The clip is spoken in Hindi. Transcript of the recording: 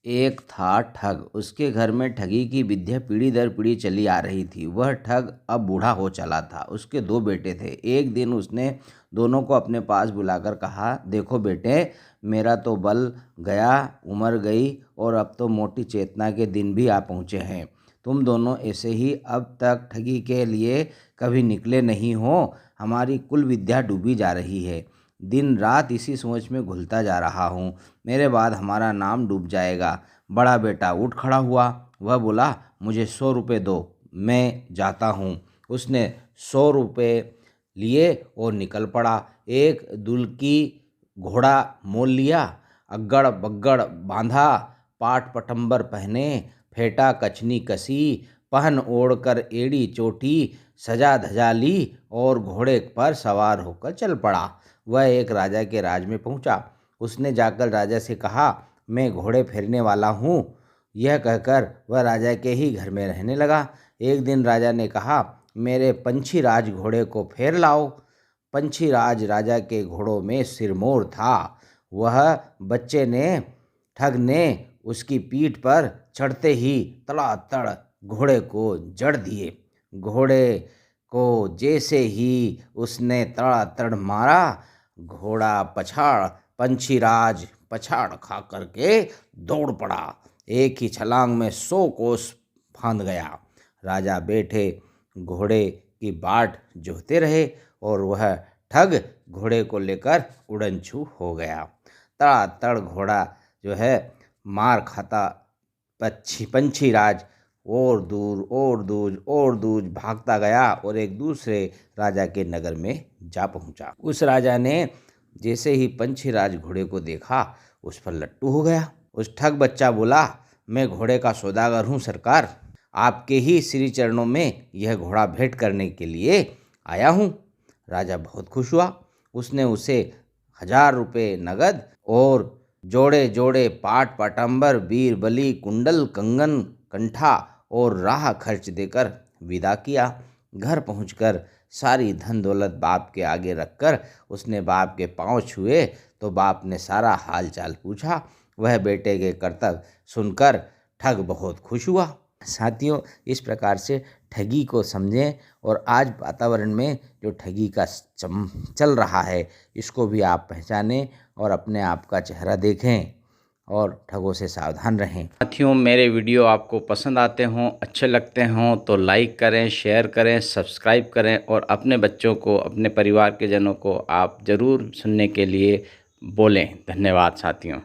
एक था ठग। उसके घर में ठगी की विद्या पीढ़ी दर पीढ़ी चली आ रही थी। वह ठग अब बूढ़ा हो चला था। उसके दो बेटे थे। एक दिन उसने दोनों को अपने पास बुलाकर कहा, देखो बेटे, मेरा तो बल गया, उम्र गई और अब तो मोटी चेतना के दिन भी आ पहुँचे हैं। तुम दोनों ऐसे ही अब तक ठगी के लिए कभी निकले नहीं हो। हमारी कुल विद्या डूबी जा रही है। दिन रात इसी सोच में घुलता जा रहा हूँ। मेरे बाद हमारा नाम डूब जाएगा। बड़ा बेटा उठ खड़ा हुआ। वह बोला, मुझे 100 रुपये दो, मैं जाता हूँ। उसने 100 रुपये लिए और निकल पड़ा। एक दुल्की घोड़ा मोल लिया, अग्गड़ बग्गड़ बांधा, पाट पटंबर पहने, फेटा कछनी कसी, पहन ओढ़कर एड़ी चोटी, सजा धजा ली और घोड़े पर सवार होकर चल पड़ा। वह एक राजा के राज में पहुंचा। उसने जाकर राजा से कहा, मैं घोड़े फेरने वाला हूँ। यह कहकर वह राजा के ही घर में रहने लगा। एक दिन राजा ने कहा, मेरे पंछी राज घोड़े को फेर लाओ। पंछी राज राजा के घोड़ों में सिरमौर था। वह बच्चे ने ठग ने उसकी पीठ पर चढ़ते ही तड़ातड़ घोड़े को जड़ दिए। घोड़े को जैसे ही उसने तड़ातड़ मारा, घोड़ा पछाड़ पंछी राज पछाड़ खा करके दौड़ पड़ा। एक ही छलांग में 100 कोस फांद गया। राजा बैठे घोड़े की बाट जोहते रहे और वह ठग घोड़े को लेकर उड़नछू हो गया। तड़ातड़ घोड़ा जो है मार खाता पंछी राज और दूर भागता गया और एक दूसरे राजा के नगर में जा पहुंचा। उस राजा ने जैसे ही पंछी राज घोड़े को देखा, उस पर लट्टू हो गया। उस ठग बच्चा बोला, मैं घोड़े का सौदागर हूँ सरकार, आपके ही श्री चरणों में यह घोड़ा भेंट करने के लिए आया हूँ। राजा बहुत खुश हुआ। उसने उसे 1000 रुपये नगद और जोड़े जोड़े पाट पटंबर बीर बली कुंडल कंगन कंठा और राह खर्च देकर विदा किया। घर पहुंचकर सारी धन दौलत बाप के आगे रखकर उसने बाप के पांव छुए तो बाप ने सारा हाल चाल पूछा। वह बेटे के कर्तव्य सुनकर ठग बहुत खुश हुआ। साथियों, इस प्रकार से ठगी को समझें और आज वातावरण में जो ठगी का चल रहा है, इसको भी आप पहचानें और अपने आप का चेहरा देखें और ठगों से सावधान रहें। साथियों, मेरे वीडियो आपको पसंद आते हों, अच्छे लगते हों तो लाइक करें, शेयर करें, सब्सक्राइब करें और अपने बच्चों को, अपने परिवार के जनों को आप ज़रूर सुनने के लिए बोलें। धन्यवाद साथियों।